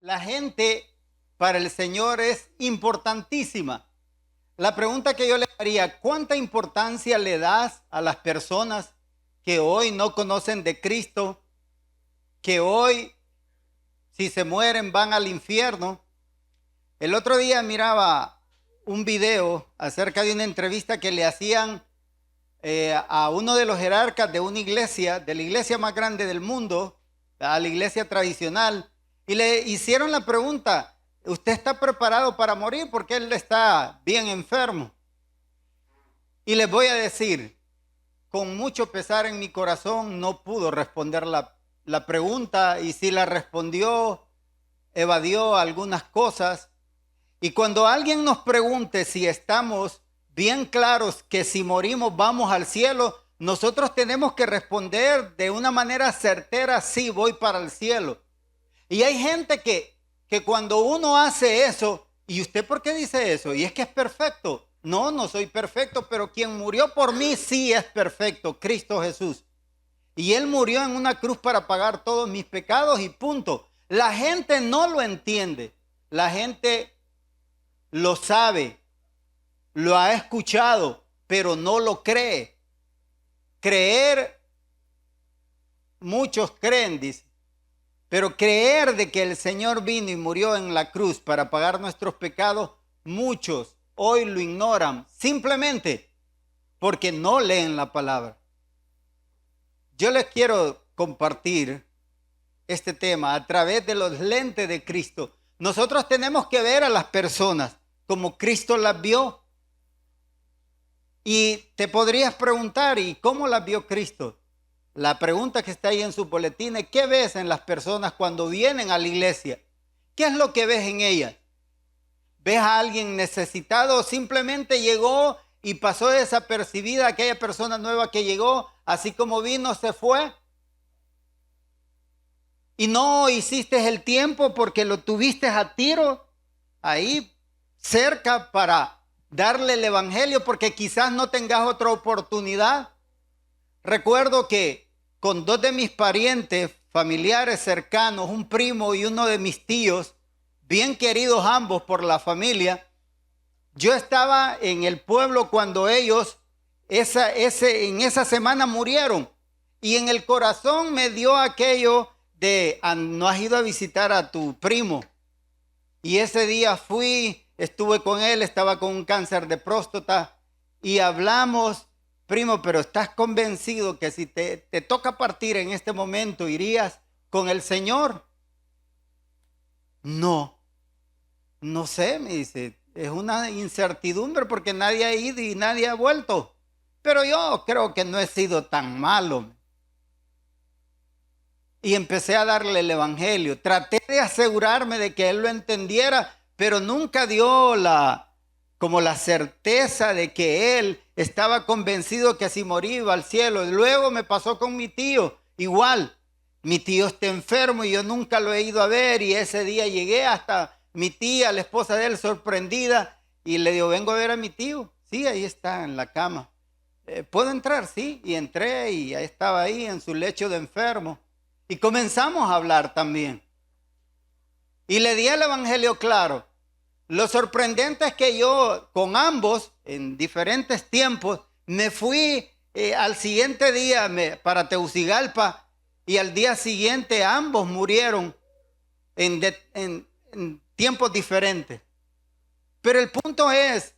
La gente para el Señor es importantísima. La pregunta que yo le haría, ¿cuánta importancia le das a las personas que hoy no conocen de Cristo, que hoy, si se mueren, van al infierno? El otro día miraba un video acerca de una entrevista que le hacían a uno de los jerarcas de una iglesia, de la iglesia más grande del mundo, a la iglesia tradicional, y le hicieron la pregunta: ¿usted está preparado para morir? Porque él está bien enfermo. Y les voy a decir, con mucho pesar en mi corazón, no pudo responder la pregunta, y si la respondió, evadió algunas cosas. Y cuando alguien nos pregunte si estamos bien claros que si morimos vamos al cielo, nosotros tenemos que responder de una manera certera: sí, voy para el cielo. Y hay gente que cuando uno hace eso, ¿y usted por qué dice eso? Y es que es perfecto. No, no soy perfecto, pero quien murió por mí sí es perfecto, Cristo Jesús. Y Él murió en una cruz para pagar todos mis pecados y punto. La gente no lo entiende. La gente lo sabe, lo ha escuchado, pero no lo cree. Creer, muchos creen, dice. Pero creer de que el Señor vino y murió en la cruz para pagar nuestros pecados, muchos hoy lo ignoran simplemente porque no leen la palabra. Yo les quiero compartir este tema a través de los lentes de Cristo. Nosotros tenemos que ver a las personas como Cristo las vio. Y te podrías preguntar, ¿y cómo las vio Cristo? La pregunta que está ahí en su boletín es: ¿qué ves en las personas cuando vienen a la iglesia? ¿Qué es lo que ves en ellas? ¿Ves a alguien necesitado o simplemente llegó y pasó desapercibida aquella persona nueva que llegó, así como vino, se fue? Y no hiciste el tiempo porque lo tuviste a tiro ahí cerca para darle el evangelio, porque quizás no tengas otra oportunidad. Recuerdo que con dos de mis parientes, familiares cercanos, un primo y uno de mis tíos, bien queridos ambos por la familia, yo estaba en el pueblo cuando ellos en esa semana murieron. Y en el corazón me dio aquello de: no has ido a visitar a tu primo. Y ese día fui, estuve con él, estaba con un cáncer de próstata y hablamos: primo, pero ¿estás convencido que si te toca partir en este momento irías con el Señor? No, no sé, me dice, es una incertidumbre porque nadie ha ido y nadie ha vuelto. Pero yo creo que no he sido tan malo. Y empecé a darle el evangelio. Traté de asegurarme de que él lo entendiera, pero nunca dio como la certeza de que él estaba convencido que si moría iba al cielo. Luego me pasó con mi tío, igual. Mi tío está enfermo y yo nunca lo he ido a ver, y ese día llegué hasta mi tía, la esposa de él, sorprendida, y le digo: vengo a ver a mi tío. Sí, ahí está en la cama. ¿Puedo entrar? Sí, y entré y estaba ahí en su lecho de enfermo. Y comenzamos a hablar también. Y le di el evangelio claro. Lo sorprendente es que yo con ambos, en diferentes tiempos, me fui al siguiente día para Tegucigalpa, y al día siguiente ambos murieron en tiempos diferentes. Pero el punto es,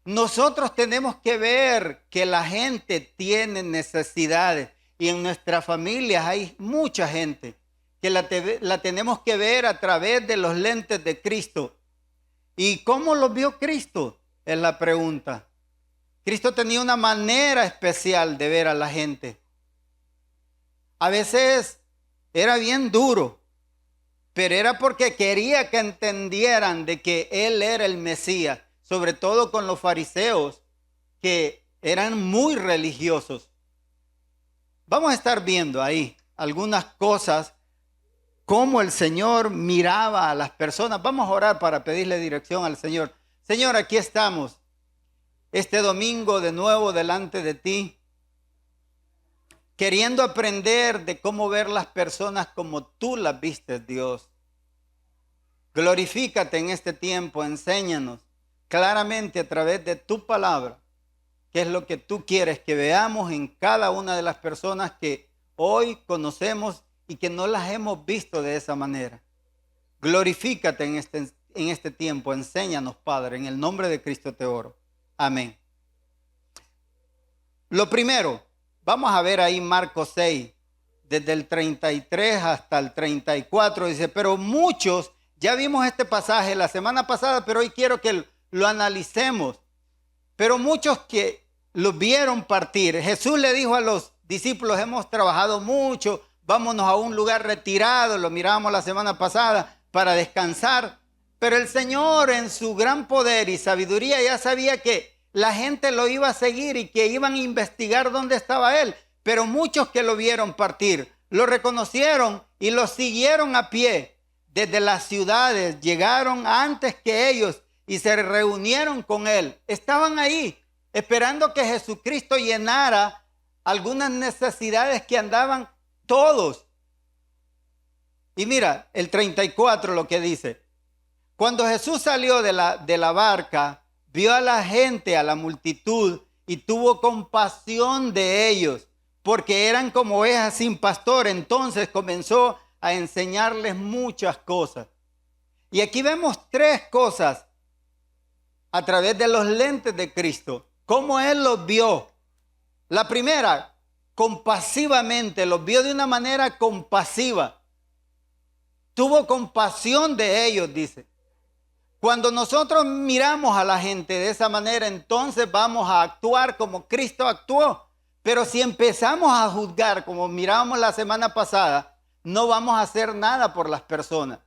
nosotros tenemos que ver que la gente tiene necesidades, y en nuestras familias hay mucha gente que la tenemos que ver a través de los lentes de Cristo. ¿Y cómo lo vio Cristo? Es la pregunta. Cristo tenía una manera especial de ver a la gente. A veces era bien duro, pero era porque quería que entendieran de que Él era el Mesías, sobre todo con los fariseos, que eran muy religiosos. Vamos a estar viendo ahí algunas cosas, cómo el Señor miraba a las personas. Vamos a orar para pedirle dirección al Señor. Señor, aquí estamos este domingo de nuevo delante de ti, queriendo aprender de cómo ver las personas como tú las vistes, Dios. Glorifícate en este tiempo, enséñanos claramente a través de tu palabra qué es lo que tú quieres que veamos en cada una de las personas que hoy conocemos y que no las hemos visto de esa manera. Glorifícate en este tiempo, enséñanos, Padre, en el nombre de Cristo te oro. Amén. Lo primero, vamos a ver ahí Marcos 6, desde el 33 hasta el 34, dice, pero muchos, ya vimos este pasaje la semana pasada, pero hoy quiero que lo analicemos. Pero muchos que lo vieron partir, Jesús le dijo a los discípulos, hemos trabajado mucho, vámonos a un lugar retirado, lo mirábamos la semana pasada, para descansar. Pero el Señor en su gran poder y sabiduría ya sabía que la gente lo iba a seguir y que iban a investigar dónde estaba Él. Pero muchos que lo vieron partir, lo reconocieron y lo siguieron a pie. Desde las ciudades llegaron antes que ellos y se reunieron con Él. Estaban ahí esperando que Jesucristo llenara algunas necesidades que andaban todos. Y mira, el 34 lo que dice. Cuando Jesús salió de la barca, vio a la gente, a la multitud, y tuvo compasión de ellos, porque eran como ovejas sin pastor. Entonces comenzó a enseñarles muchas cosas. Y aquí vemos tres cosas a través de los lentes de Cristo. Cómo Él los vio. La primera, compasivamente, los vio de una manera compasiva. Tuvo compasión de ellos, dice. Cuando nosotros miramos a la gente de esa manera, entonces vamos a actuar como Cristo actuó. Pero si empezamos a juzgar como mirábamos la semana pasada, no vamos a hacer nada por las personas.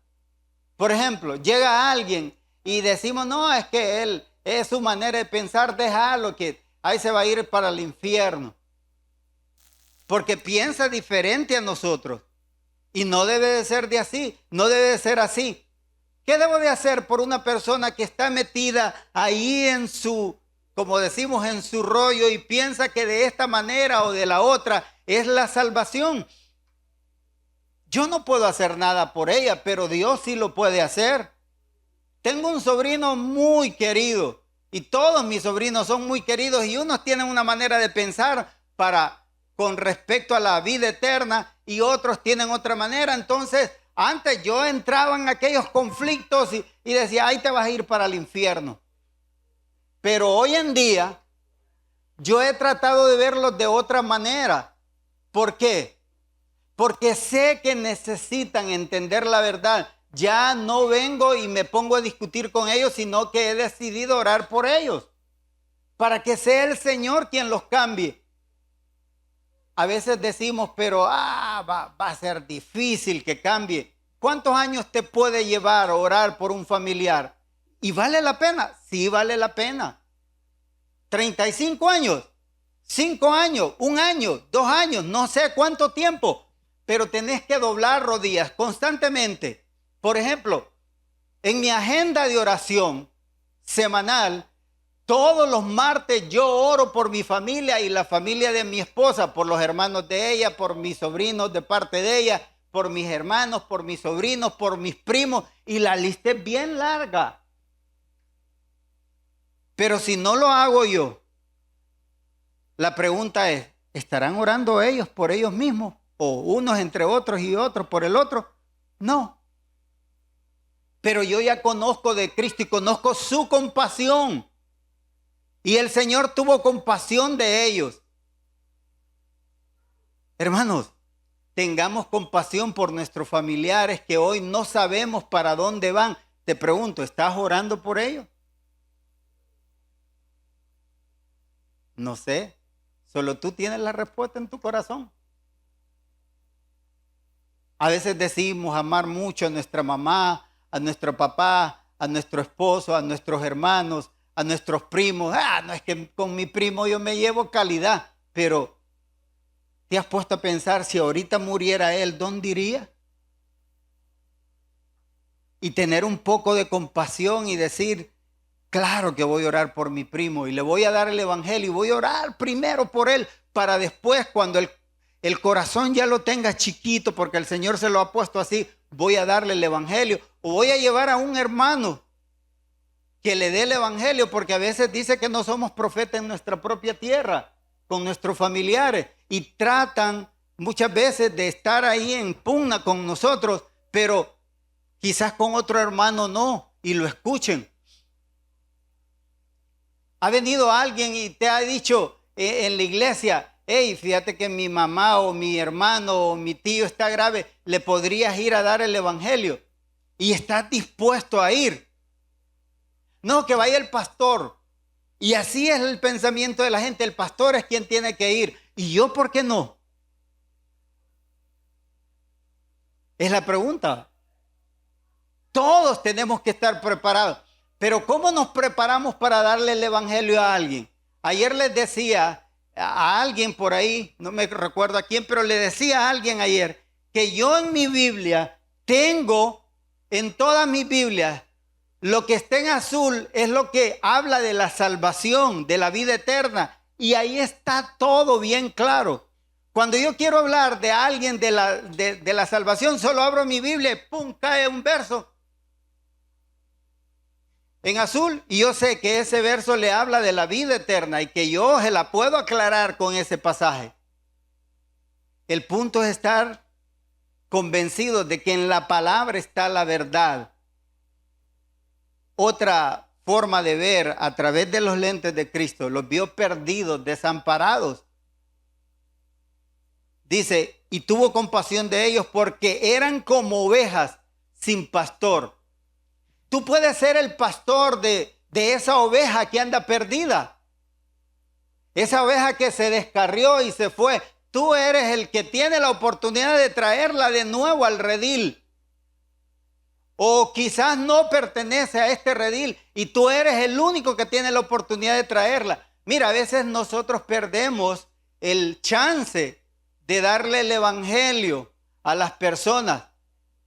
Por ejemplo, llega alguien y decimos, no, es que él es su manera de pensar, déjalo, que ahí se va a ir para el infierno. Porque piensa diferente a nosotros. Y no debe de ser de así, no debe de ser así. ¿Qué debo de hacer por una persona que está metida ahí en su, como decimos, en su rollo y piensa que de esta manera o de la otra es la salvación? Yo no puedo hacer nada por ella, pero Dios sí lo puede hacer. Tengo un sobrino muy querido y todos mis sobrinos son muy queridos y unos tienen una manera de pensar con respecto a la vida eterna y otros tienen otra manera. Entonces, antes yo entraba en aquellos conflictos y decía, ahí te vas a ir para el infierno. Pero hoy en día, yo he tratado de verlos de otra manera. ¿Por qué? Porque sé que necesitan entender la verdad. Ya no vengo y me pongo a discutir con ellos, sino que he decidido orar por ellos. Para que sea el Señor quien los cambie. A veces decimos, pero va a ser difícil que cambie. ¿Cuántos años te puede llevar a orar por un familiar? ¿Y vale la pena? Sí, vale la pena. 35 años, 5 años, 1 año, 2 años, no sé cuánto tiempo. Pero tenés que doblar rodillas constantemente. Por ejemplo, en mi agenda de oración semanal, todos los martes yo oro por mi familia y la familia de mi esposa, por los hermanos de ella, por mis sobrinos de parte de ella, por mis hermanos, por mis sobrinos, por mis primos, y la lista es bien larga. Pero si no lo hago yo, la pregunta es, ¿estarán orando ellos por ellos mismos? ¿O unos entre otros y otros por el otro? No. Pero yo ya conozco de Cristo y conozco su compasión. Y el Señor tuvo compasión de ellos. Hermanos, tengamos compasión por nuestros familiares que hoy no sabemos para dónde van. Te pregunto, ¿estás orando por ellos? No sé, solo tú tienes la respuesta en tu corazón. A veces decimos amar mucho a nuestra mamá, a nuestro papá, a nuestro esposo, a nuestros hermanos, a nuestros primos. No es que con mi primo yo me llevo calidad, pero ¿te has puesto a pensar si ahorita muriera él, dónde iría? Y tener un poco de compasión y decir, claro que voy a orar por mi primo y le voy a dar el evangelio y voy a orar primero por él para después cuando el corazón ya lo tenga chiquito porque el Señor se lo ha puesto así, voy a darle el evangelio o voy a llevar a un hermano que le dé el evangelio, porque a veces dice que no somos profetas en nuestra propia tierra, con nuestros familiares, y tratan muchas veces de estar ahí en pugna con nosotros, pero quizás con otro hermano no, y lo escuchen. Ha venido alguien y te ha dicho en la iglesia, hey, fíjate que mi mamá o mi hermano o mi tío está grave, ¿le podrías ir a dar el evangelio? Y estás dispuesto a ir. No, que vaya el pastor. Y así es el pensamiento de la gente. El pastor es quien tiene que ir. ¿Y yo por qué no? Es la pregunta. Todos tenemos que estar preparados. Pero ¿cómo nos preparamos para darle el evangelio a alguien? Ayer les decía a alguien por ahí, no me recuerdo a quién, pero le decía a alguien ayer que yo en mi Biblia tengo, en todas mis Biblias, lo que está en azul es lo que habla de la salvación, de la vida eterna. Y ahí está todo bien claro. Cuando yo quiero hablar de alguien de la salvación, solo abro mi Biblia y ¡pum! Cae un verso en azul. Y yo sé que ese verso le habla de la vida eterna y que yo se la puedo aclarar con ese pasaje. El punto es estar convencidos de que en la palabra está la verdad. Otra forma de ver a través de los lentes de Cristo, los vio perdidos, desamparados. Dice, y tuvo compasión de ellos porque eran como ovejas sin pastor. Tú puedes ser el pastor de esa oveja que anda perdida. Esa oveja que se descarrió y se fue. Tú eres el que tiene la oportunidad de traerla de nuevo al redil. O quizás no pertenece a este redil y tú eres el único que tiene la oportunidad de traerla. Mira, a veces nosotros perdemos el chance de darle el evangelio a las personas,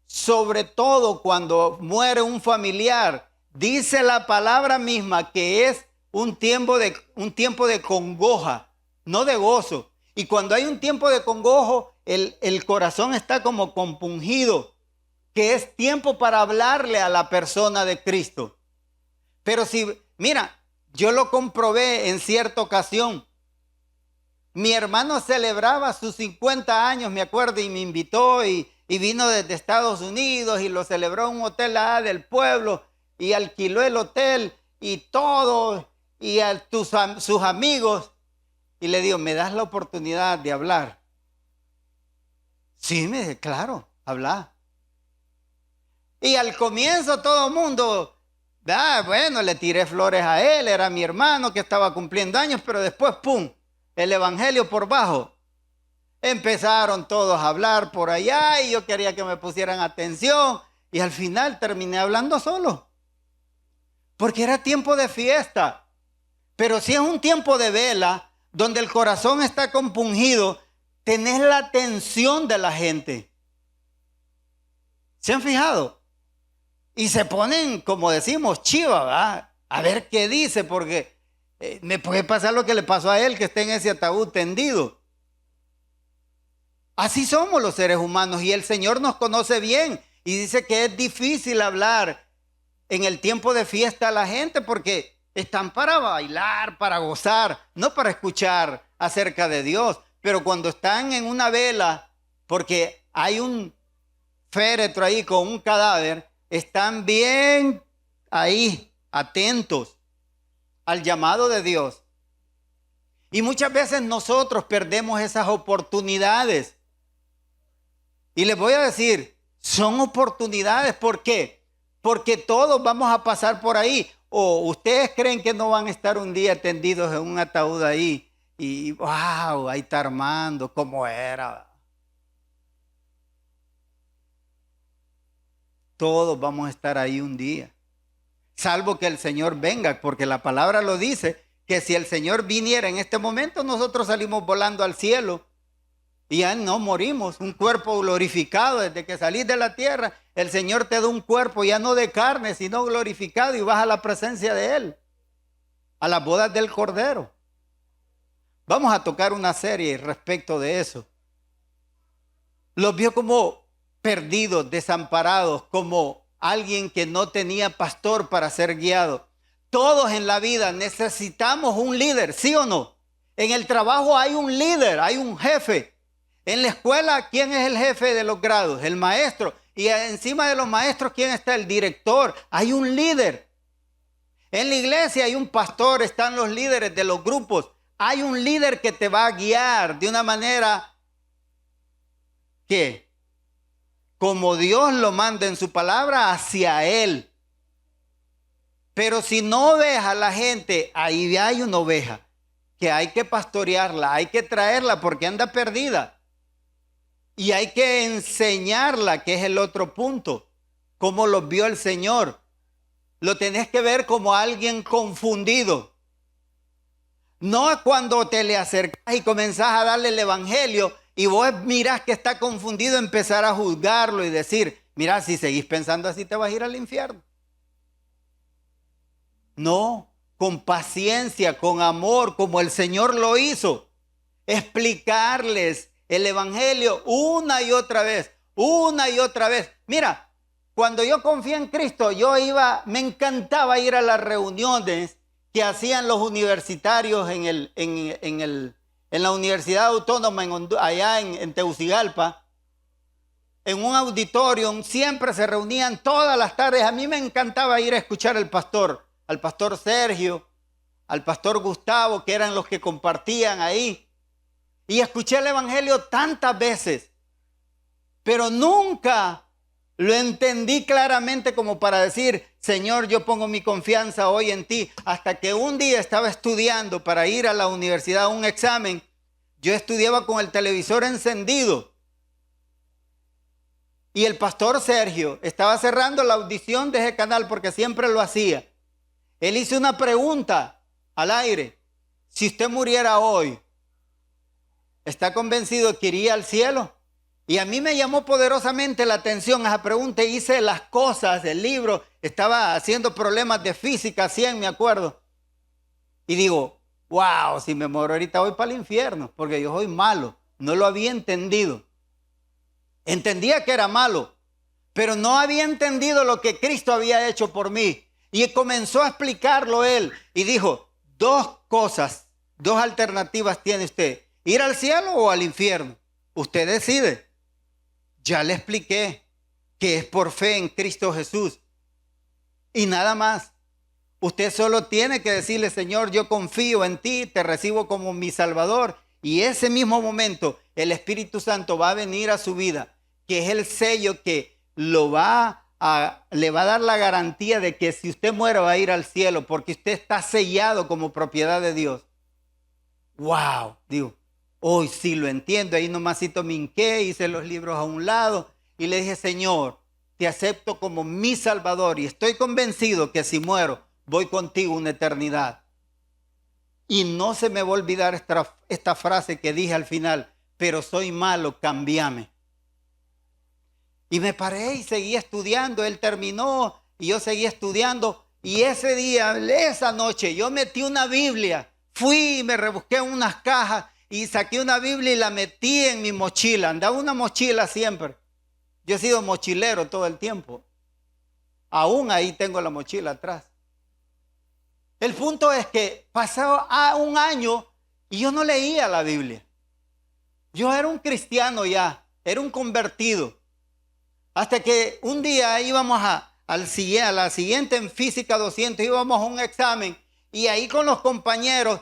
sobre todo cuando muere un familiar. Dice la palabra misma que es un tiempo de congoja, no de gozo. Y cuando hay un tiempo de congojo, el corazón está como compungido, que es tiempo para hablarle a la persona de Cristo. Pero mira, yo lo comprobé en cierta ocasión. Mi hermano celebraba sus 50 años, me acuerdo, y me invitó y vino desde Estados Unidos y lo celebró en un hotel del pueblo y alquiló el hotel y todo, y a sus amigos. Y le digo, ¿me das la oportunidad de hablar? Sí, me dice, claro, habla. Y al comienzo todo el mundo, bueno, le tiré flores a él, era mi hermano que estaba cumpliendo años, pero después, ¡pum!, el evangelio por bajo. Empezaron todos a hablar por allá y yo quería que me pusieran atención y al final terminé hablando solo. Porque era tiempo de fiesta. Pero si es un tiempo de vela, donde el corazón está compungido, tenés la atención de la gente. ¿Se han fijado? Y se ponen, como decimos, chiva, ¿verdad? A ver qué dice, porque me puede pasar lo que le pasó a él, que está en ese ataúd tendido. Así somos los seres humanos y el Señor nos conoce bien y dice que es difícil hablar en el tiempo de fiesta a la gente porque están para bailar, para gozar, no para escuchar acerca de Dios. Pero cuando están en una vela, porque hay un féretro ahí con un cadáver, están bien ahí, atentos al llamado de Dios. Y muchas veces nosotros perdemos esas oportunidades. Y les voy a decir, son oportunidades. ¿Por qué? Porque todos vamos a pasar por ahí. O ustedes creen que no van a estar un día tendidos en un ataúd ahí. Y wow, ahí está Armando, ¿cómo era? Todos vamos a estar ahí un día. Salvo que el Señor venga, porque la palabra lo dice, que si el Señor viniera en este momento, nosotros salimos volando al cielo. Y ya no morimos, un cuerpo glorificado. Desde que salís de la tierra, el Señor te da un cuerpo ya no de carne, sino glorificado, y vas a la presencia de Él, a las bodas del Cordero. Vamos a tocar una serie respecto de eso. Los vio como perdidos, desamparados, como alguien que no tenía pastor para ser guiado. Todos en la vida necesitamos un líder, ¿sí o no? En el trabajo hay un líder, hay un jefe. En la escuela, ¿quién es el jefe de los grados? El maestro. Y encima de los maestros, ¿quién está? El director. Hay un líder. En la iglesia hay un pastor, están los líderes de los grupos. Hay un líder que te va a guiar de una manera que, como Dios lo manda en su palabra, hacia Él. Pero si no ves a la gente, ahí hay una oveja que hay que pastorearla, hay que traerla porque anda perdida. Y hay que enseñarla, que es el otro punto. Cómo lo vio el Señor. Lo tenés que ver como alguien confundido. No cuando te le acercas y comenzás a darle el evangelio y vos mirás que está confundido, empezar a juzgarlo y decir, mira, si seguís pensando así te vas a ir al infierno. No, con paciencia, con amor, como el Señor lo hizo. Explicarles el evangelio una y otra vez, una y otra vez. Mira, cuando yo confié en Cristo, me encantaba ir a las reuniones que hacían los universitarios en la Universidad Autónoma allá en Tegucigalpa. En un auditorium siempre se reunían todas las tardes. A mí me encantaba ir a escuchar al pastor Sergio, al pastor Gustavo, que eran los que compartían ahí. Y escuché el evangelio tantas veces, pero nunca lo entendí claramente como para decir, Señor, yo pongo mi confianza hoy en ti. Hasta que un día estaba estudiando para ir a la universidad a un examen. Yo estudiaba con el televisor encendido. Y el pastor Sergio estaba cerrando la audición de ese canal porque siempre lo hacía. Él hizo una pregunta al aire. Si usted muriera hoy, ¿está convencido que iría al cielo? Y a mí me llamó poderosamente la atención esa pregunta. Hice las cosas del libro. Estaba haciendo problemas de física, 100 me acuerdo. Y digo, wow, si me muero ahorita voy para el infierno, porque yo soy malo. No lo había entendido. Entendía que era malo, pero no había entendido lo que Cristo había hecho por mí. Y comenzó a explicarlo él. Y dijo, dos cosas, dos alternativas tiene usted. ¿Ir al cielo o al infierno? Usted decide. Ya le expliqué que es por fe en Cristo Jesús. Y nada más. Usted solo tiene que decirle, Señor, yo confío en ti, te recibo como mi Salvador. Y ese mismo momento, el Espíritu Santo va a venir a su vida, que es el sello que le va a dar la garantía de que si usted muere va a ir al cielo, porque usted está sellado como propiedad de Dios. ¡Wow! Digo, hoy sí lo entiendo. Ahí nomasito me hinqué, hice los libros a un lado y le dije, Señor, te acepto como mi Salvador y estoy convencido que si muero, voy contigo una eternidad. Y no se me va a olvidar esta frase que dije al final, pero soy malo, cámbiame. Y me paré y seguí estudiando. Él terminó y yo seguí estudiando. Y ese día, esa noche, yo metí una Biblia. Fui y me rebusqué en unas cajas y saqué una Biblia y la metí en mi mochila. Andaba una mochila siempre. Yo he sido mochilero todo el tiempo. Aún ahí tengo la mochila atrás. El punto es que pasó un año y yo no leía la Biblia. Yo era un cristiano ya, era un convertido. Hasta que un día íbamos a la siguiente en Física 200, íbamos a un examen y ahí con los compañeros,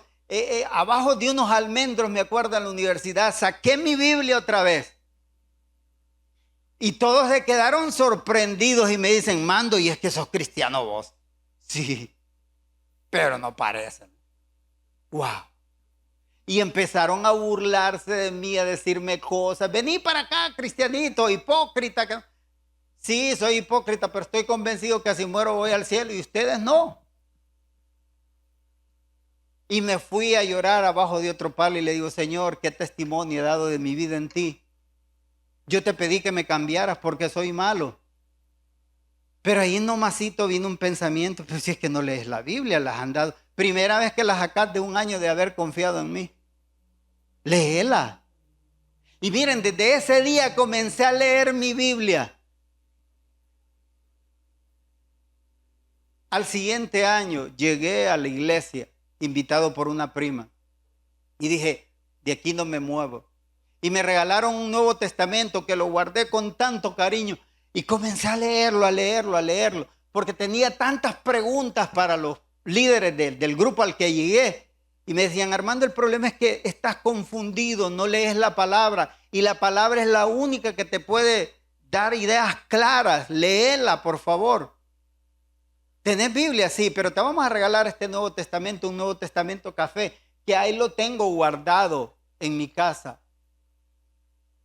abajo de unos almendros, me acuerdo en la universidad, saqué mi Biblia otra vez. Y todos se quedaron sorprendidos y me dicen, Mando, ¿y es que sos cristiano vos? Sí, pero no parecen. ¡Wow! Y empezaron a burlarse de mí, a decirme cosas. Vení para acá, cristianito, hipócrita. Sí, soy hipócrita, pero estoy convencido que si muero voy al cielo y ustedes no. Y me fui a llorar abajo de otro palo y le digo, Señor, ¿qué testimonio he dado de mi vida en ti? Yo te pedí que me cambiaras porque soy malo. Pero ahí nomasito vino un pensamiento, pues si es que no lees la Biblia, las han dado. Primera vez que la sacás de un año de haber confiado en mí. Léela. Y miren, desde ese día comencé a leer mi Biblia. Al siguiente año llegué a la iglesia, invitado por una prima. Y dije, de aquí no me muevo. Y me regalaron un Nuevo Testamento que lo guardé con tanto cariño. Y comencé a leerlo, a leerlo, a leerlo. Porque tenía tantas preguntas para los líderes del grupo al que llegué. Y me decían, Armando, el problema es que estás confundido, no lees la palabra. Y la palabra es la única que te puede dar ideas claras. Léela, por favor. ¿Tenés Biblia? Sí, pero te vamos a regalar este Nuevo Testamento, un Nuevo Testamento café, que ahí lo tengo guardado en mi casa.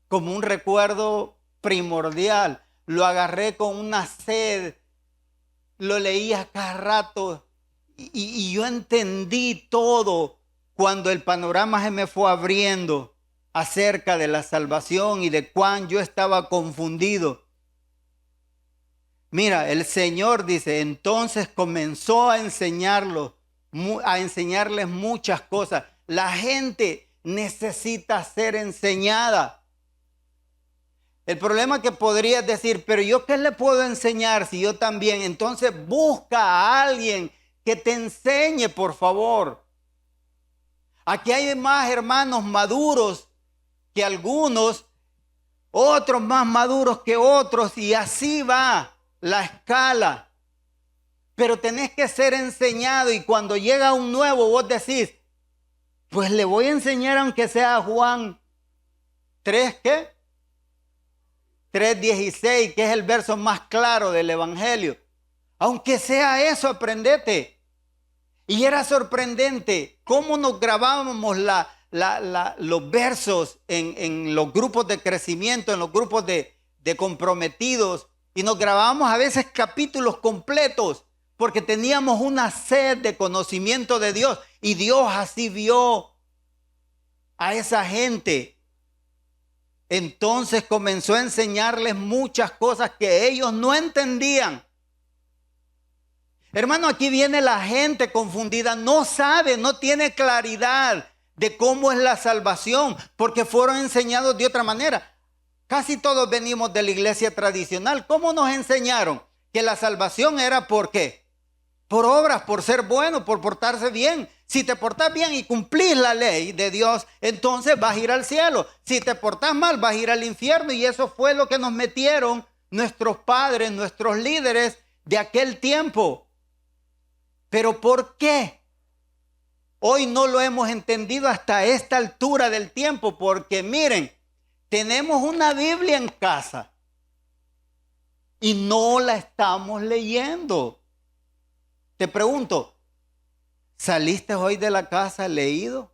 Como un recuerdo primordial. Lo agarré con una sed. Lo leía cada rato. Y yo entendí todo cuando el panorama se me fue abriendo acerca de la salvación y de cuán yo estaba confundido. Mira, el Señor dice, entonces comenzó a enseñarles muchas cosas. La gente necesita ser enseñada. El problema es que podrías decir, pero ¿yo qué le puedo enseñar si yo también? Entonces busca a alguien que te enseñe, por favor. Aquí hay más hermanos maduros que algunos, otros más maduros que otros, y así va la escala. Pero tenés que ser enseñado, y cuando llega un nuevo vos decís, pues le voy a enseñar aunque sea Juan 3, ¿qué? 3:16, que es el verso más claro del Evangelio. Aunque sea eso, aprendete. Y era sorprendente cómo nos grabábamos los versos en los grupos de crecimiento, en los grupos de comprometidos. Y nos grabábamos a veces capítulos completos porque teníamos una sed de conocimiento de Dios. Y Dios así vio a esa gente. Entonces comenzó a enseñarles muchas cosas que ellos no entendían. Hermano, aquí viene la gente confundida, no sabe, no tiene claridad de cómo es la salvación, porque fueron enseñados de otra manera. Casi todos venimos de la iglesia tradicional. ¿Cómo nos enseñaron? Que la salvación era ¿por qué? Por obras, por ser bueno, por portarse bien. Si te portas bien y cumplís la ley de Dios, entonces vas a ir al cielo. Si te portas mal, vas a ir al infierno. Y eso fue lo que nos metieron nuestros padres, nuestros líderes de aquel tiempo. ¿Pero por qué? Hoy no lo hemos entendido hasta esta altura del tiempo, porque miren, tenemos una Biblia en casa y no la estamos leyendo. Te pregunto, ¿saliste hoy de la casa leído,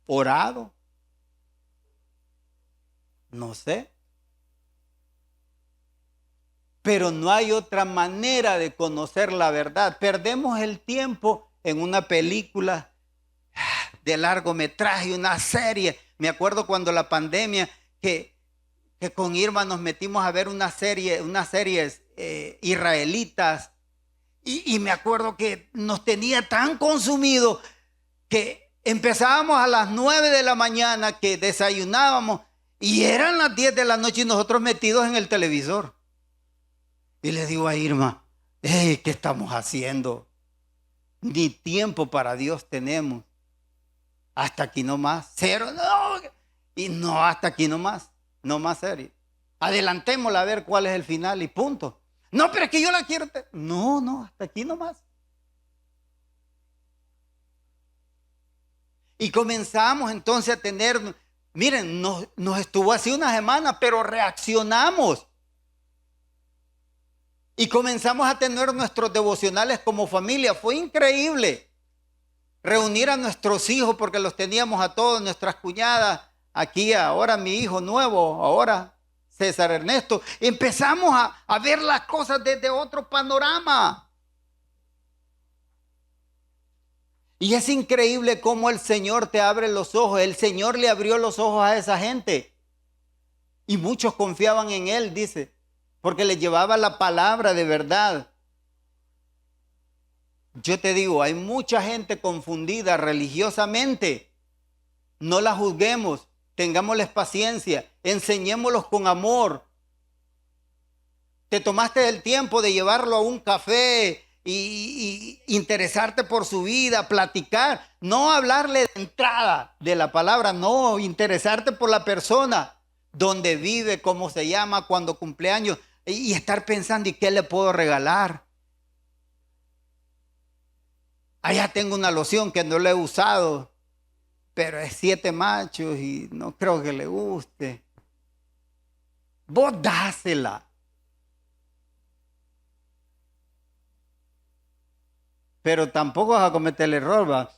orado? No sé. Pero no hay otra manera de conocer la verdad. Perdemos el tiempo en una película de largometraje, una serie. Me acuerdo cuando la pandemia, que con Irma nos metimos a ver unas series israelitas. Y me acuerdo que nos tenía tan consumidos que empezábamos a las 9 de la mañana, que desayunábamos, y eran las 10 de la noche y nosotros metidos en el televisor. Y le digo a Irma, ¿qué estamos haciendo? Ni tiempo para Dios tenemos. Hasta aquí nomás. Cero, no. Y no, hasta aquí nomás. No más serie. Adelantémosla a ver cuál es el final y punto. No, pero es que yo la quiero. No, hasta aquí nomás. Y comenzamos entonces a tener, miren, nos estuvo así una semana, pero reaccionamos. Y comenzamos a tener nuestros devocionales como familia. Fue increíble reunir a nuestros hijos, porque los teníamos a todos, nuestras cuñadas, aquí ahora mi hijo nuevo, ahora César Ernesto. Empezamos a ver las cosas desde otro panorama. Y es increíble cómo el Señor te abre los ojos. El Señor le abrió los ojos a esa gente. Y muchos confiaban en Él, dice, porque le llevaba la palabra de verdad. Yo te digo, hay mucha gente confundida religiosamente. No la juzguemos. tengámosles paciencia, enseñémoslos con amor. Te tomaste el tiempo de llevarlo a un café y interesarte por su vida, platicar, no hablarle de entrada de la palabra, no, interesarte por la persona, dónde vive, cómo se llama, cuándo cumpleaños, y estar pensando, ¿y qué le puedo regalar? Allá tengo una loción que no la he usado, pero es 7 machos y no creo que le guste. Vos dásela. Pero tampoco vas a cometer el error, va.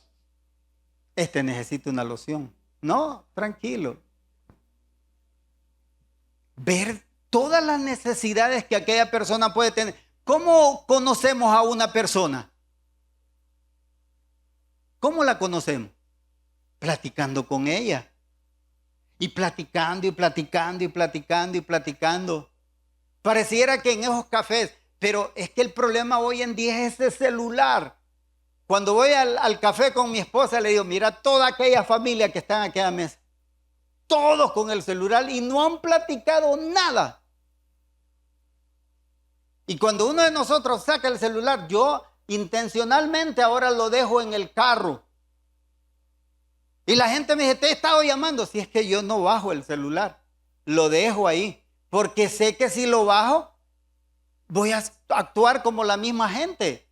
Este necesita una loción. No, tranquilo. Ver todas las necesidades que aquella persona puede tener. ¿Cómo conocemos a una persona? ¿Cómo la conocemos? Platicando con ella. Y platicando y platicando y platicando y platicando. Pareciera que en esos cafés, pero es que el problema hoy en día es ese celular. Cuando voy al café con mi esposa, le digo, mira toda aquella familia que está en aquella mesa. Todos con el celular y no han platicado nada. Y cuando uno de nosotros saca el celular, yo intencionalmente ahora lo dejo en el carro. Y la gente me dice, te he estado llamando. Si es que yo no bajo el celular, lo dejo ahí. Porque sé que si lo bajo, voy a actuar como la misma gente.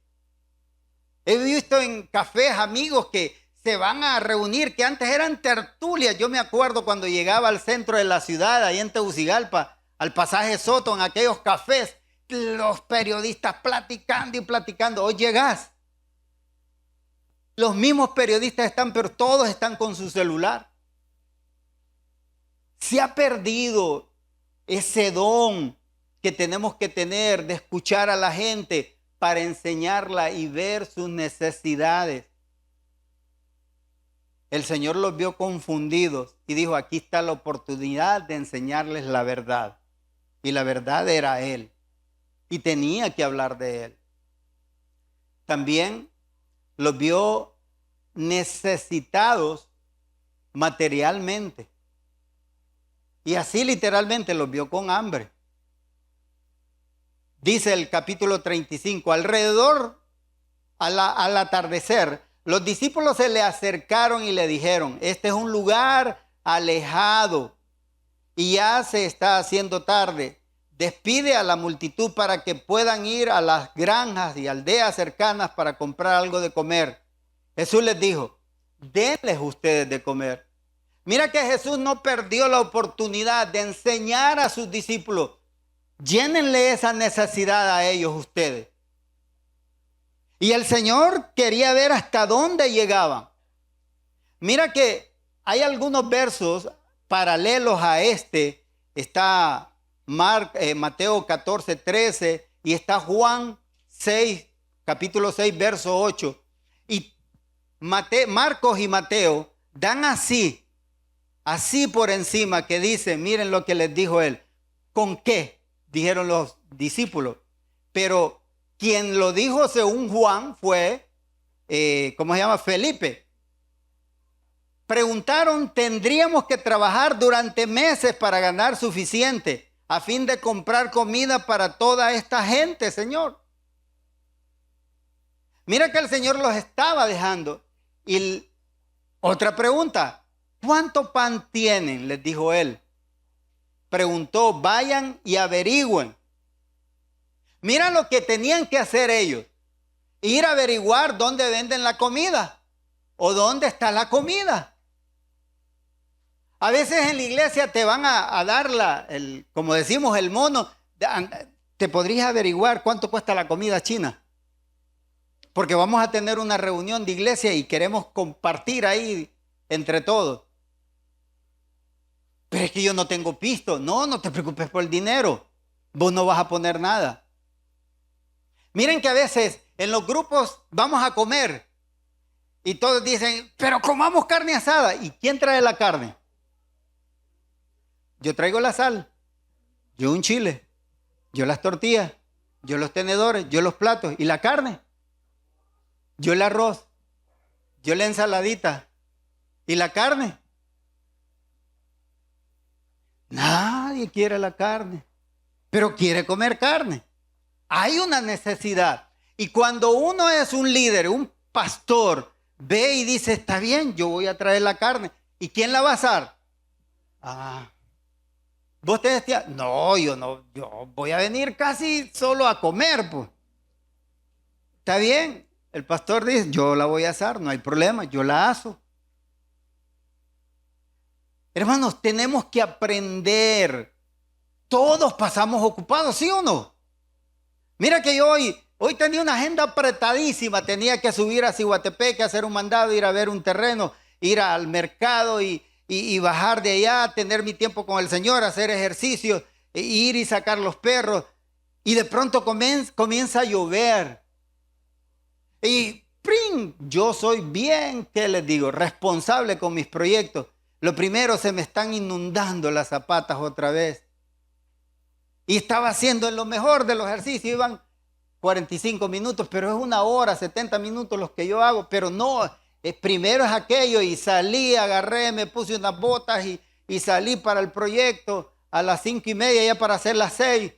He visto en cafés amigos que se van a reunir, que antes eran tertulias. Yo me acuerdo cuando llegaba al centro de la ciudad, ahí en Tegucigalpa, al pasaje Soto, en aquellos cafés, los periodistas platicando y platicando. Hoy llegás. Los mismos periodistas están, pero todos están con su celular. Se ha perdido ese don que tenemos que tener de escuchar a la gente para enseñarla y ver sus necesidades. El Señor los vio confundidos y dijo, aquí está la oportunidad de enseñarles la verdad. Y la verdad era Él. Y tenía que hablar de Él. También los vio necesitados materialmente. Y así literalmente los vio con hambre. Dice el capítulo 35, alrededor al atardecer, los discípulos se le acercaron y le dijeron, este es un lugar alejado y ya se está haciendo tarde. Despide a la multitud para que puedan ir a las granjas y aldeas cercanas para comprar algo de comer. Jesús les dijo, denles ustedes de comer. Mira que Jesús no perdió la oportunidad de enseñar a sus discípulos. Llénenle esa necesidad a ellos ustedes. Y el Señor quería ver hasta dónde llegaban. Mira que hay algunos versos paralelos a este. Está Mateo 14, 13 y está Juan 6, capítulo 6, verso 8. Y Marcos y Mateo dan así por encima que dice, miren lo que les dijo él. ¿Con qué? Dijeron los discípulos. Pero quien lo dijo según Juan fue, ¿cómo se llama? Felipe. Preguntaron, ¿tendríamos que trabajar durante meses para ganar suficiente a fin de comprar comida para toda esta gente, Señor? Mira que el Señor los estaba dejando. Y otra pregunta, ¿cuánto pan tienen? Les dijo él. Preguntó, vayan y averigüen. Mira lo que tenían que hacer ellos. Ir a averiguar dónde venden la comida o dónde está la comida. A veces en la iglesia te van a dar como decimos, el mono. Te podrías averiguar cuánto cuesta la comida china. Porque vamos a tener una reunión de iglesia y queremos compartir ahí entre todos. Pero es que yo no tengo pisto. No te preocupes por el dinero. Vos no vas a poner nada. Miren que a veces en los grupos vamos a comer y todos dicen, pero comamos carne asada. ¿Y quién trae la carne? Yo traigo la sal, yo un chile, yo las tortillas, yo los tenedores, yo los platos. ¿Y la carne? Yo el arroz, yo la ensaladita. ¿Y la carne? Nadie quiere la carne, pero quiere comer carne. Hay una necesidad. Y cuando uno es un líder, un pastor, ve y dice, está bien, yo voy a traer la carne. ¿Y quién la va a asar? Ah, vos te decías, no, yo voy a venir casi solo a comer, pues. Está bien, el pastor dice, yo la voy a asar, no hay problema, yo la aso. Hermanos, tenemos que aprender. Todos pasamos ocupados, ¿sí o no? Mira que yo hoy tenía una agenda apretadísima. Tenía que subir a Ciguatepeque, hacer un mandado, ir a ver un terreno, ir al mercado y bajar de allá, tener mi tiempo con el Señor, hacer ejercicio, ir y sacar los perros. Y de pronto comienza a llover. Y ¡pring! Yo soy bien, ¿qué les digo? Responsable con mis proyectos. Lo primero, se me están inundando las zapatas otra vez. Y estaba haciendo en lo mejor de los ejercicios. Iban 45 minutos, pero es una hora, 70 minutos los que yo hago. Pero no, primero es aquello. Y salí, agarré, me puse unas botas y salí para el proyecto a las 5:30 ya para hacer las 6.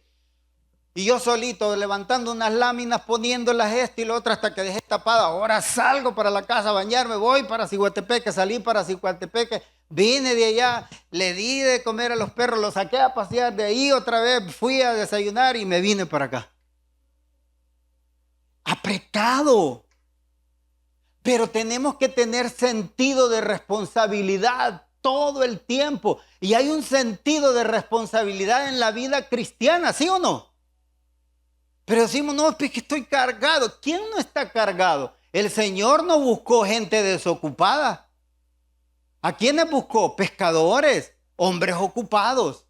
Y yo solito levantando unas láminas, poniéndolas esto y lo otro hasta que dejé tapada. Ahora salgo para la casa a bañarme, voy para Ciguatepeque, salí para Ciguatepeque, vine de allá, le di de comer a los perros, los saqué a pasear, de ahí otra vez fui a desayunar y me vine para acá. Apretado. Pero tenemos que tener sentido de responsabilidad todo el tiempo. Y hay un sentido de responsabilidad en la vida cristiana, ¿sí o no? Pero decimos, no, es que estoy cargado. ¿Quién no está cargado? El Señor no buscó gente desocupada. ¿A quiénes buscó? Pescadores, hombres ocupados.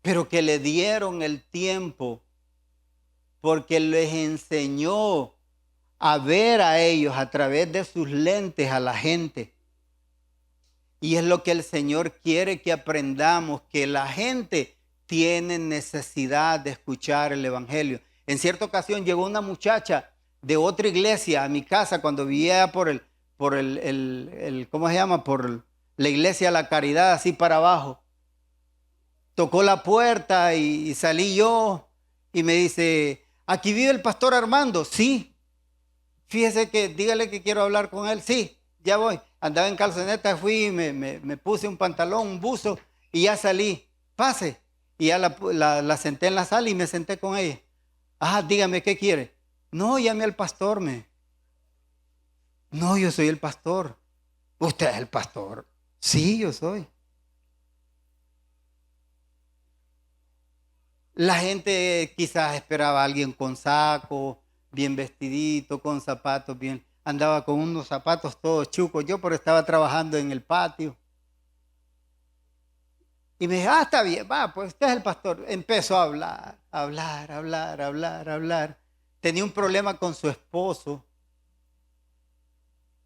Pero que le dieron el tiempo porque les enseñó a ver a ellos a través de sus lentes a la gente. Y es lo que el Señor quiere que aprendamos, que la gente tienen necesidad de escuchar el evangelio. En cierta ocasión llegó una muchacha de otra iglesia a mi casa cuando vivía por ¿cómo se llama? Por la iglesia La Caridad, así para abajo. Tocó la puerta y salí yo y me dice, ¿aquí vive el pastor Armando? Sí. Fíjese que, dígale que quiero hablar con él. Sí, ya voy. Andaba en calzoneta, fui, me puse un pantalón, un buzo y ya salí. Pase. Y ya la senté en la sala y me senté con ella. Ah, dígame, ¿qué quiere? No, llame al pastor, No, yo soy el pastor. ¿Usted es el pastor? Sí, yo soy. La gente quizás esperaba a alguien con saco, bien vestidito, con zapatos bien. Andaba con unos zapatos todos chucos. Yo pero estaba trabajando en el patio. Y me dijo, está bien, va, pues usted es el pastor. Empezó a hablar. Tenía un problema con su esposo.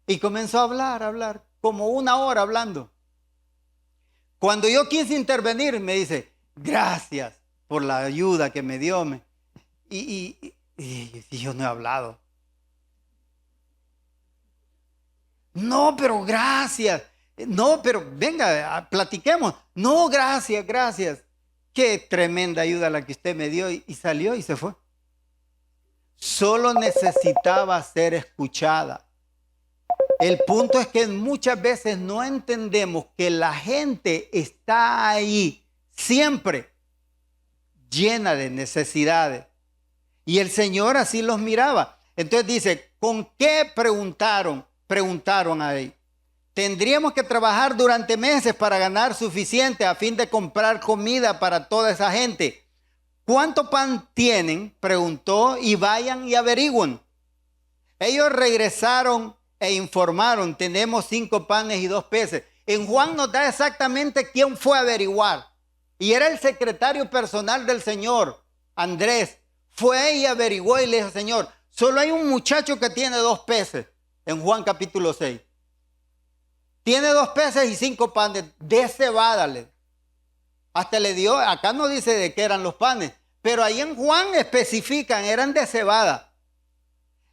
Y comenzó a hablar, como una hora hablando. Cuando yo quise intervenir, me dice, gracias por la ayuda que me dio. Y yo no he hablado. No, pero gracias. No, pero venga, platiquemos. No, gracias. Qué tremenda ayuda la que usted me dio. Y salió y se fue. Solo necesitaba ser escuchada. El punto es que muchas veces no entendemos que la gente está ahí siempre llena de necesidades. Y el Señor así los miraba. Entonces dice, ¿con qué preguntaron? Preguntaron a él. Tendríamos que trabajar durante meses para ganar suficiente a fin de comprar comida para toda esa gente. ¿Cuánto pan tienen? Preguntó y vayan y averigüen. Ellos regresaron e informaron, tenemos 5 panes y 2 peces. En Juan nos da exactamente quién fue a averiguar. Y era el secretario personal del Señor, Andrés. Fue y averiguó y le dijo, Señor, solo hay un muchacho que tiene 2 peces. En Juan capítulo 6. Tiene 2 peces y 5 panes de cebada. Hasta le dio, acá no dice de qué eran los panes, pero ahí en Juan especifican, eran de cebada.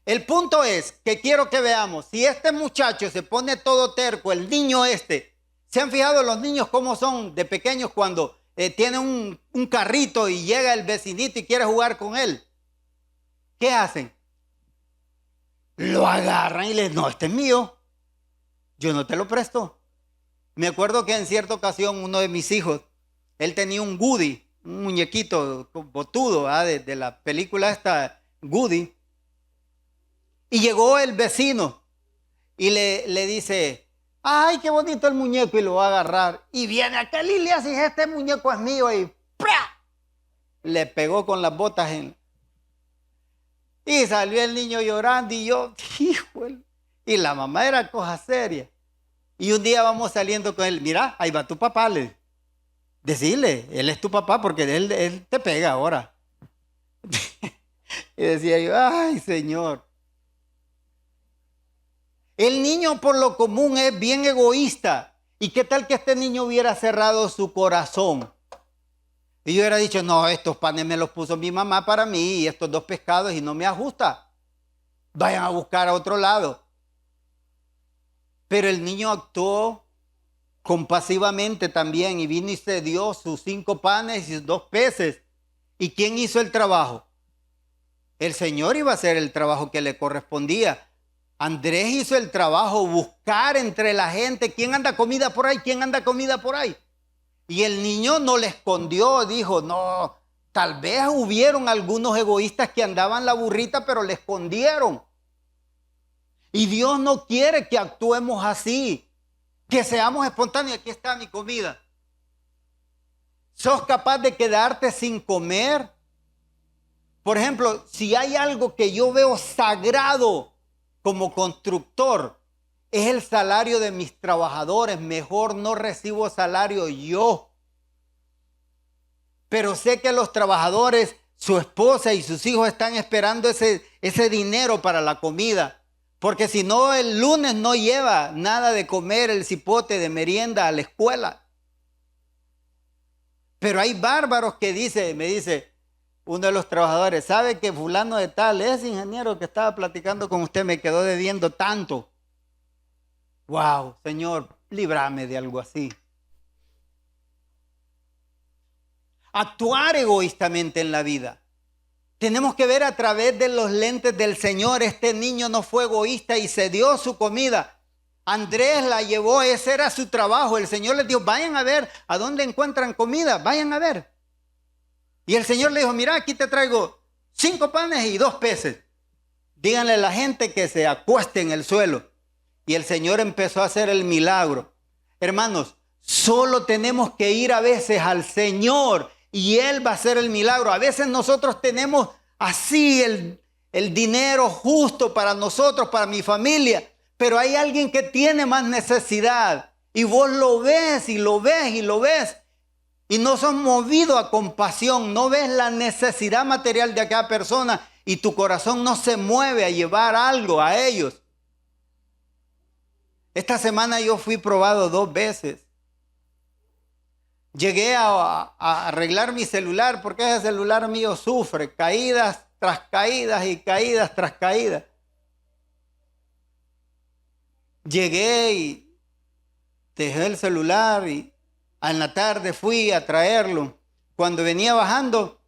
El punto es que quiero que veamos, si este muchacho se pone todo terco, el niño ¿Se han fijado los niños cómo son de pequeños cuando tienen un carrito y llega el vecinito y quiere jugar con él? ¿Qué hacen? Lo agarran y le dicen, no, este es mío, yo no te lo presto. Me acuerdo que en cierta ocasión uno de mis hijos, él tenía un Woody, un muñequito botudo de la película esta, Woody, y llegó el vecino y le dice, ay, qué bonito el muñeco, y lo va a agarrar. Y viene aquel y le hace, este muñeco es mío, y ¡pra! Le pegó con las botas y salió el niño llorando y yo, híjole, y la mamá era cosa seria. Y un día vamos saliendo con él, mira, ahí va tu papá, decirle, él es tu papá porque él te pega ahora. Y decía yo, ay, Señor. El niño por lo común es bien egoísta. ¿Y qué tal que este niño hubiera cerrado su corazón? Y yo hubiera dicho, no, estos panes me los puso mi mamá para mí y estos 2 pescados y no me ajusta. Vayan a buscar a otro lado. Pero el niño actuó compasivamente también y vino y se dio sus 5 panes y sus 2 peces. ¿Y quién hizo el trabajo? El Señor iba a hacer el trabajo que le correspondía. Andrés hizo el trabajo, buscar entre la gente quién anda comida por ahí, quién anda comida por ahí. Y el niño no le escondió, dijo, no, tal vez hubieron algunos egoístas que andaban la burrita, pero le escondieron. Y Dios no quiere que actuemos así, que seamos espontáneos. Aquí está mi comida. ¿Sos capaz de quedarte sin comer? Por ejemplo, si hay algo que yo veo sagrado como constructor, es el salario de mis trabajadores. Mejor no recibo salario yo. Pero sé que los trabajadores, su esposa y sus hijos están esperando ese dinero para la comida. Porque si no, el lunes no lleva nada de comer el cipote de merienda a la escuela. Pero hay bárbaros que me dice uno de los trabajadores, ¿sabe que fulano de tal, ese ingeniero que estaba platicando con usted me quedó debiendo tanto? Wow, Señor, líbrame de algo así. Actuar egoístamente en la vida. Tenemos que ver a través de los lentes del Señor. Este niño no fue egoísta y se dio su comida. Andrés la llevó, ese era su trabajo. El Señor les dijo, vayan a ver a dónde encuentran comida, vayan a ver. Y el Señor le dijo, mira, aquí te traigo 5 panes y 2 peces. Díganle a la gente que se acueste en el suelo. Y el Señor empezó a hacer el milagro. Hermanos, solo tenemos que ir a veces al Señor y Él va a hacer el milagro. A veces nosotros tenemos así el dinero justo para nosotros, para mi familia, pero hay alguien que tiene más necesidad y vos lo ves y lo ves y lo ves y no sos movido a compasión, no ves la necesidad material de aquella persona y tu corazón no se mueve a llevar algo a ellos. Esta semana yo fui probado 2 veces. Llegué a arreglar mi celular porque ese celular mío sufre caídas tras caídas y caídas tras caídas. Llegué y dejé el celular y en la tarde fui a traerlo. Cuando venía bajando,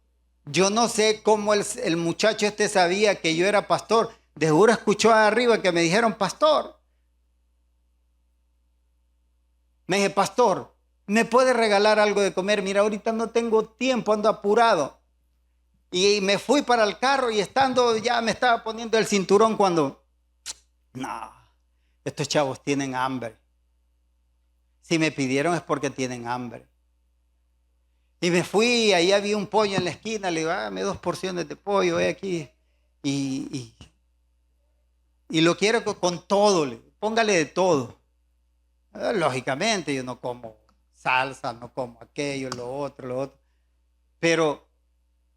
yo no sé cómo el muchacho este sabía que yo era pastor. De seguro escuchó arriba que me dijeron pastor. Me dije, pastor, ¿me puede regalar algo de comer? Mira, ahorita no tengo tiempo, ando apurado. Y me fui para el carro y estando ya me estaba poniendo el cinturón cuando, no, estos chavos tienen hambre. Si me pidieron es porque tienen hambre. Y me fui, ahí había un pollo en la esquina, le digo, dame 2 porciones de pollo, aquí. Y lo quiero con todo, póngale de todo. Lógicamente yo no como salsa, no como aquello, lo otro. Pero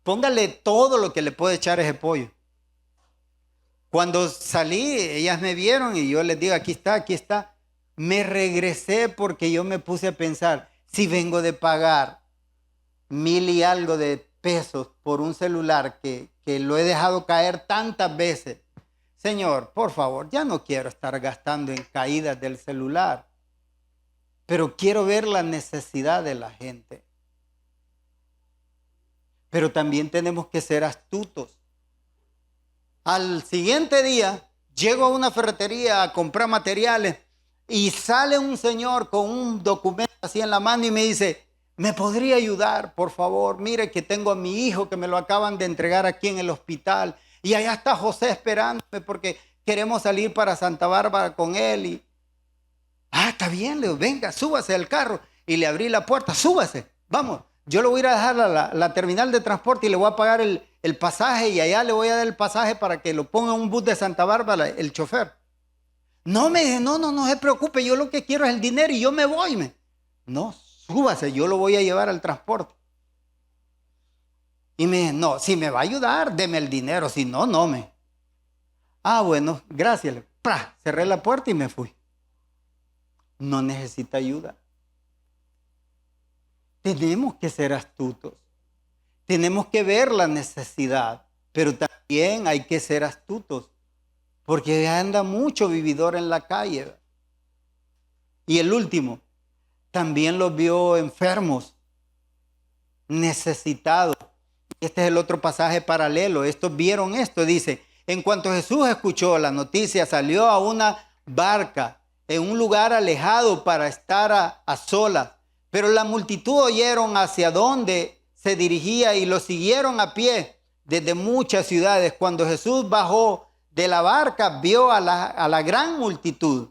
póngale todo lo que le puede echar ese pollo. Cuando salí, ellas me vieron y yo les digo, aquí está. Me regresé porque yo me puse a pensar, si vengo de pagar 1,000 y algo de pesos por un celular que lo he dejado caer tantas veces. Señor, por favor, ya no quiero estar gastando en caídas del celular. pero quiero ver la necesidad de la gente. Pero también tenemos que ser astutos. Al siguiente día, llego a una ferretería a comprar materiales y sale un señor con un documento así en la mano y me dice, ¿me podría ayudar, por favor? Mire que tengo a mi hijo que me lo acaban de entregar aquí en el hospital y allá está José esperándome porque queremos salir para Santa Bárbara con él. Y, está bien, le digo, venga, súbase al carro. Y le abrí la puerta, súbase, vamos. Yo lo voy a ir a dejar a la terminal de transporte y le voy a pagar el pasaje y allá le voy a dar el pasaje para que lo ponga en un bus de Santa Bárbara, el chofer. No, me dije, no se preocupe, yo lo que quiero es el dinero y yo me voy. No, súbase, yo lo voy a llevar al transporte. Y me dije, no, si me va a ayudar, deme el dinero, si no, no me. Bueno, gracias. ¡Pra! Cerré la puerta y me fui. No necesita ayuda. Tenemos que ser astutos. Tenemos que ver la necesidad, pero también hay que ser astutos, porque anda mucho vividor en la calle. Y el último, también los vio enfermos, necesitados. Este es el otro pasaje paralelo. Estos vieron esto, dice, en cuanto Jesús escuchó la noticia, salió a una barca en un lugar alejado para estar a solas. Pero la multitud oyeron hacia dónde se dirigía y lo siguieron a pie desde muchas ciudades. Cuando Jesús bajó de la barca, vio a la gran multitud.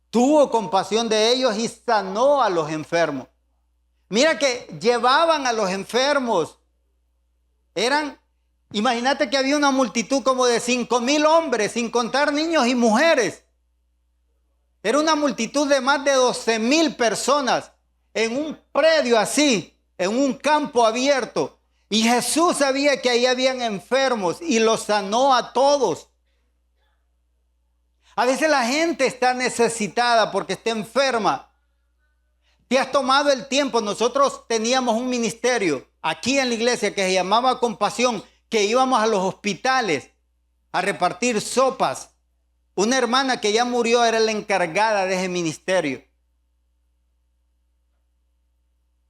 Tuvo compasión de ellos y sanó a los enfermos. Mira que llevaban a los enfermos. Imagínate que había una multitud como de 5,000 hombres, sin contar niños y mujeres. Era una multitud de más de 12,000 personas en un predio así, en un campo abierto. Y Jesús sabía que ahí habían enfermos y los sanó a todos. A veces la gente está necesitada porque está enferma. Te has tomado el tiempo. Nosotros teníamos un ministerio aquí en la iglesia que se llamaba Compasión, que íbamos a los hospitales a repartir sopas. Una hermana que ya murió era la encargada de ese ministerio.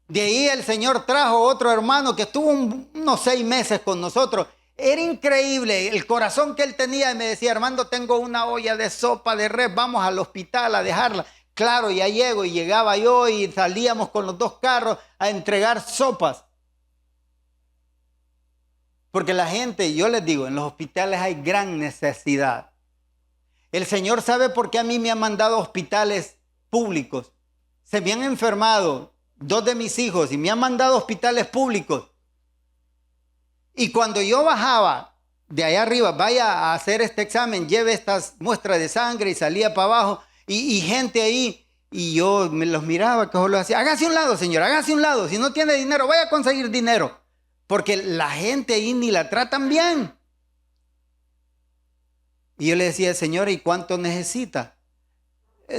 De ahí el Señor trajo otro hermano que estuvo unos 6 meses con nosotros. Era increíble el corazón que él tenía y me decía, Armando, tengo una olla de sopa de res, vamos al hospital a dejarla. Claro, ya llego y llegaba yo y salíamos con los 2 carros a entregar sopas. Porque la gente, yo les digo, en los hospitales hay gran necesidad. El Señor sabe por qué a mí me han mandado a hospitales públicos. Se me han enfermado 2 de mis hijos y me han mandado a hospitales públicos. Y cuando yo bajaba de allá arriba, vaya a hacer este examen, lleve estas muestras de sangre y salía para abajo y gente ahí, y yo me los miraba, que yo lo hacía, hágase un lado, señor, hágase un lado, si no tiene dinero, vaya a conseguir dinero, porque la gente ahí ni la tratan bien. Y yo le decía, señor, ¿y cuánto necesita?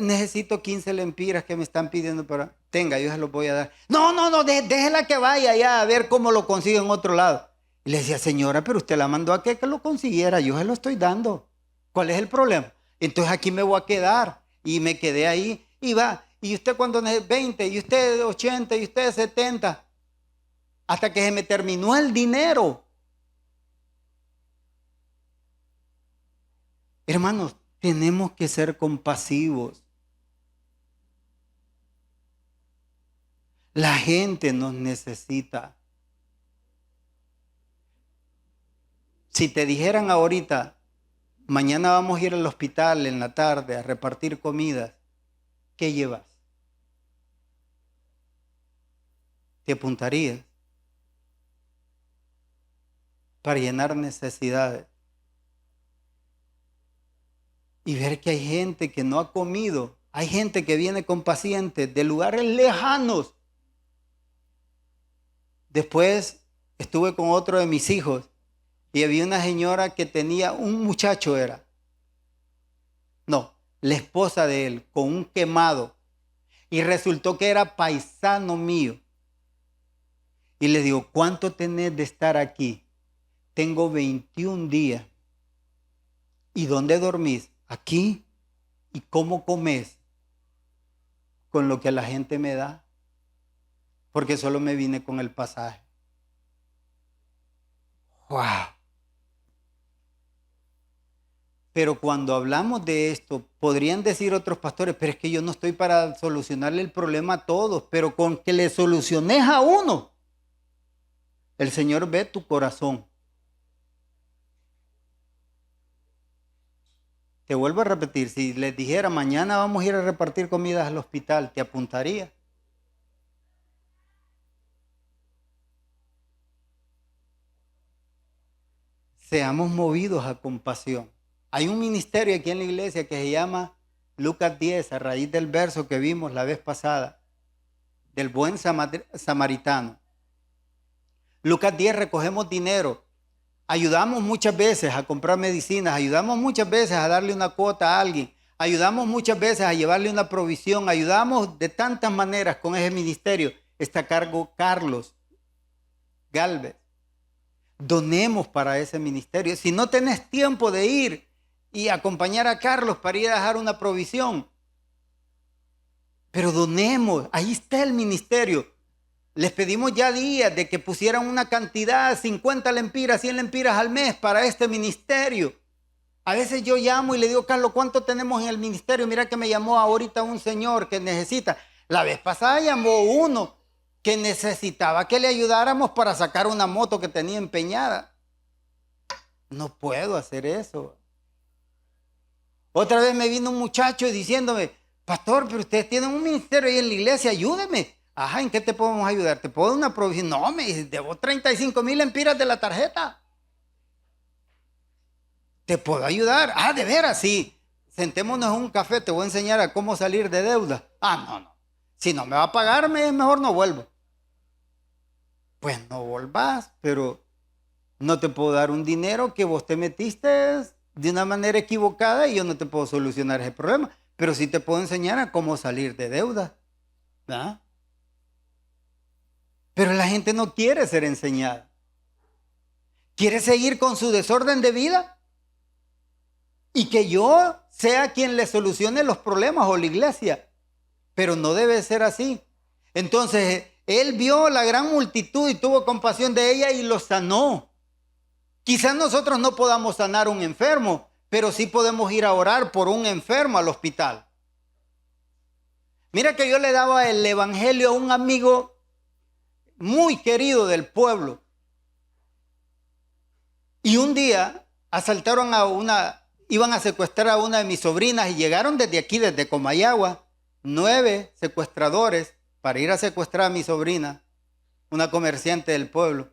Necesito 15 lempiras que me están pidiendo para... Tenga, yo se los voy a dar. No, déjela que vaya allá a ver cómo lo consigue en otro lado. Y le decía, señora, pero usted la mandó a que lo consiguiera, yo se lo estoy dando. ¿Cuál es el problema? Entonces aquí me voy a quedar. Y me quedé ahí y va. Y usted cuando necesita 20, y usted 80, y usted 70. Hasta que se me terminó el dinero. Hermanos, tenemos que ser compasivos. La gente nos necesita. Si te dijeran ahorita, mañana vamos a ir al hospital en la tarde a repartir comidas, ¿qué llevas? ¿Te apuntarías? Para llenar necesidades. Y ver que hay gente que no ha comido. Hay gente que viene con pacientes de lugares lejanos. Después estuve con otro de mis hijos y había una señora que tenía un muchacho, la esposa de él, con un quemado. Y resultó que era paisano mío. Y le digo, ¿cuánto tenés de estar aquí? Tengo 21 días. ¿Y dónde dormís? Aquí. ¿Y cómo comés? con lo que la gente me da, porque solo me vine con el pasaje. ¡Wow! Pero cuando hablamos de esto, podrían decir otros pastores, pero es que yo no estoy para solucionarle el problema a todos, pero con que le soluciones a uno, el Señor ve tu corazón. Te vuelvo a repetir, si les dijera mañana vamos a ir a repartir comidas al hospital, ¿te apuntaría? Seamos movidos a compasión. Hay un ministerio aquí en la iglesia que se llama Lucas 10, a raíz del verso que vimos la vez pasada, del buen samaritano. Lucas 10 recogemos dinero, ayudamos muchas veces a comprar medicinas, ayudamos muchas veces a darle una cuota a alguien, ayudamos muchas veces a llevarle una provisión, ayudamos de tantas maneras con ese ministerio. Está a cargo Carlos Galvez. Donemos para ese ministerio. Si no tenés tiempo de ir y acompañar a Carlos para ir a dejar una provisión, pero donemos, ahí está el ministerio. Les pedimos ya días de que pusieran una cantidad, 50 lempiras, 100 lempiras al mes para este ministerio. A veces yo llamo y le digo, Carlos, ¿cuánto tenemos en el ministerio? Mira que me llamó ahorita un señor que necesita. La vez pasada llamó uno que necesitaba que le ayudáramos para sacar una moto que tenía empeñada. No puedo hacer eso. Otra vez me vino un muchacho diciéndome, pastor, pero ustedes tienen un ministerio ahí en la iglesia, ayúdeme. Ajá, ¿en qué te podemos ayudar? ¿Te puedo dar una provisión? No, me dice, debo 35,000 lempiras de la tarjeta. ¿Te puedo ayudar? Ah, de veras, sí. Sentémonos en un café, te voy a enseñar a cómo salir de deuda. Ah, no. Si no me va a pagar, mejor no vuelvo. Pues no volvás, pero no te puedo dar un dinero que vos te metiste de una manera equivocada y yo no te puedo solucionar ese problema. Pero sí te puedo enseñar a cómo salir de deuda. ¿Verdad? Pero la gente no quiere ser enseñada. ¿Quiere seguir con su desorden de vida? Y que yo sea quien le solucione los problemas o la iglesia. Pero no debe ser así. Entonces, él vio la gran multitud y tuvo compasión de ella y lo sanó. Quizás nosotros no podamos sanar a un enfermo, pero sí podemos ir a orar por un enfermo al hospital. Mira que yo le daba el evangelio a un amigo muy querido del pueblo. Y un día iban a secuestrar a una de mis sobrinas y llegaron desde aquí, desde Comayagua, 9 secuestradores para ir a secuestrar a mi sobrina, una comerciante del pueblo.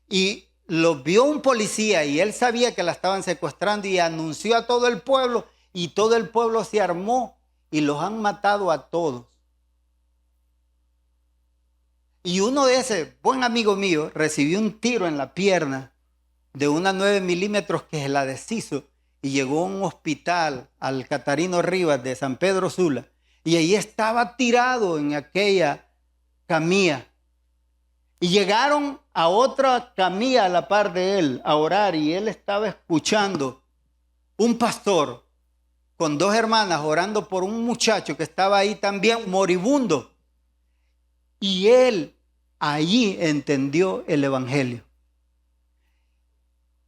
Y los vio un policía y él sabía que la estaban secuestrando y anunció a todo el pueblo y todo el pueblo se armó y los han matado a todos. Y uno de ese buen amigo mío recibió un tiro en la pierna de una 9 milímetros que se la deshizo y llegó a un hospital al Catarino Rivas de San Pedro Sula y ahí estaba tirado en aquella camilla. Y llegaron a otra camilla a la par de él a orar y él estaba escuchando un pastor con 2 hermanas orando por un muchacho que estaba ahí también moribundo. Y él allí entendió el evangelio.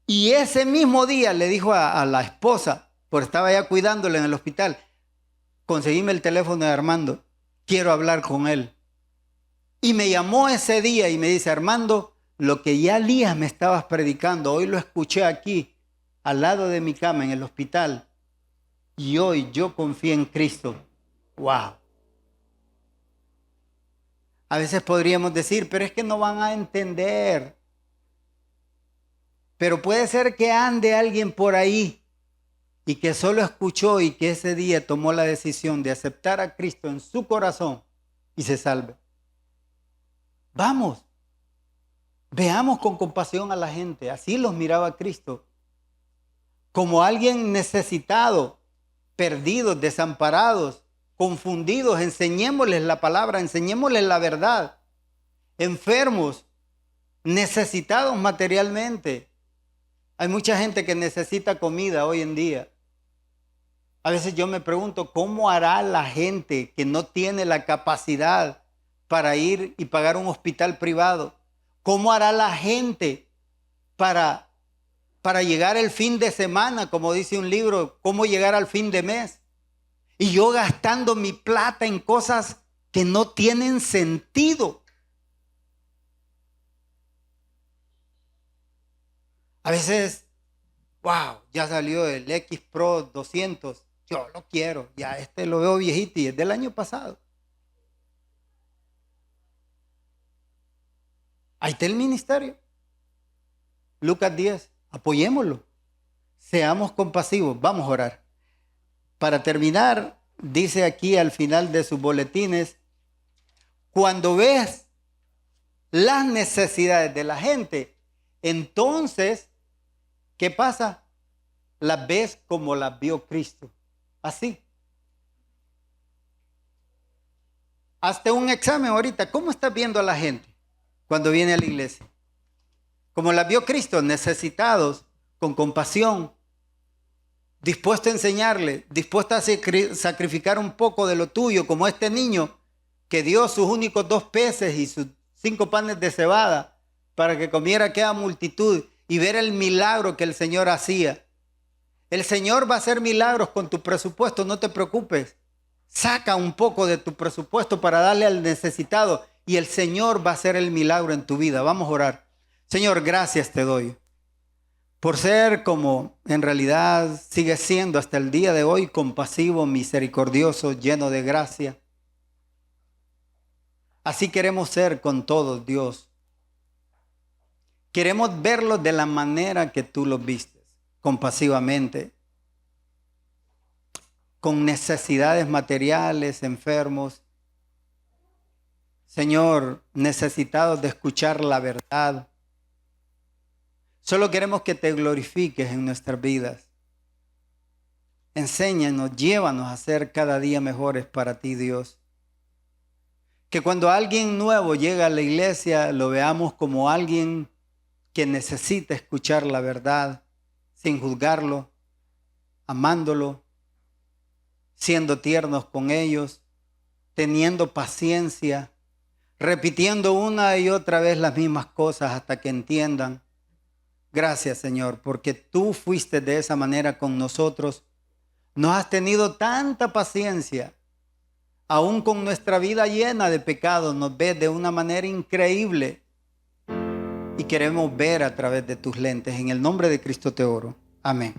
Y ese mismo día le dijo a la esposa, porque estaba ya cuidándole en el hospital, conseguime el teléfono de Armando, quiero hablar con él. Y me llamó ese día y me dice, Armando, lo que ya Elías me estabas predicando, hoy lo escuché aquí, al lado de mi cama en el hospital. Y hoy yo confío en Cristo. ¡Wow! A veces podríamos decir, pero es que no van a entender. Pero puede ser que ande alguien por ahí y que solo escuchó y que ese día tomó la decisión de aceptar a Cristo en su corazón y se salve. Vamos, veamos con compasión a la gente. Así los miraba Cristo. Como alguien necesitado, perdidos, desamparados, confundidos. Enseñémosles la palabra, enseñémosles la verdad. Enfermos, necesitados materialmente. Hay mucha gente que necesita comida hoy en día. A veces yo me pregunto, ¿cómo hará la gente que no tiene la capacidad para ir y pagar un hospital privado? ¿Cómo hará la gente para llegar el fin de semana, como dice un libro, cómo llegar al fin de mes? Y yo gastando mi plata en cosas que no tienen sentido. A veces, wow, ya salió el X Pro 200. Yo lo quiero. Ya este lo veo viejito y es del año pasado. Ahí está el ministerio. Lucas 10. Apoyémoslo. Seamos compasivos. Vamos a orar. Para terminar, dice aquí al final de sus boletines, cuando ves las necesidades de la gente, entonces, ¿qué pasa? Las ves como las vio Cristo. Así. Hazte un examen ahorita. ¿Cómo estás viendo a la gente cuando viene a la iglesia? Como las vio Cristo, necesitados, con compasión, dispuesto a enseñarle, dispuesto a sacrificar un poco de lo tuyo, como este niño que dio sus únicos 2 peces y sus 5 panes de cebada para que comiera aquella multitud y ver el milagro que el Señor hacía. El Señor va a hacer milagros con tu presupuesto, no te preocupes. Saca un poco de tu presupuesto para darle al necesitado y el Señor va a hacer el milagro en tu vida. Vamos a orar. Señor, gracias te doy por ser como en realidad sigue siendo hasta el día de hoy, compasivo, misericordioso, lleno de gracia. Así queremos ser con todos, Dios. Queremos verlos de la manera que tú los vistes, compasivamente, con necesidades materiales, enfermos. Señor, necesitados de escuchar la verdad. Solo queremos que te glorifiques en nuestras vidas. Enséñanos, llévanos a ser cada día mejores para ti, Dios. Que cuando alguien nuevo llega a la iglesia, lo veamos como alguien que necesita escuchar la verdad, sin juzgarlo, amándolo, siendo tiernos con ellos, teniendo paciencia, repitiendo una y otra vez las mismas cosas hasta que entiendan. Gracias, Señor, porque tú fuiste de esa manera con nosotros. Nos has tenido tanta paciencia. Aún con nuestra vida llena de pecados, nos ves de una manera increíble. Y queremos ver a través de tus lentes. En el nombre de Cristo te oro. Amén.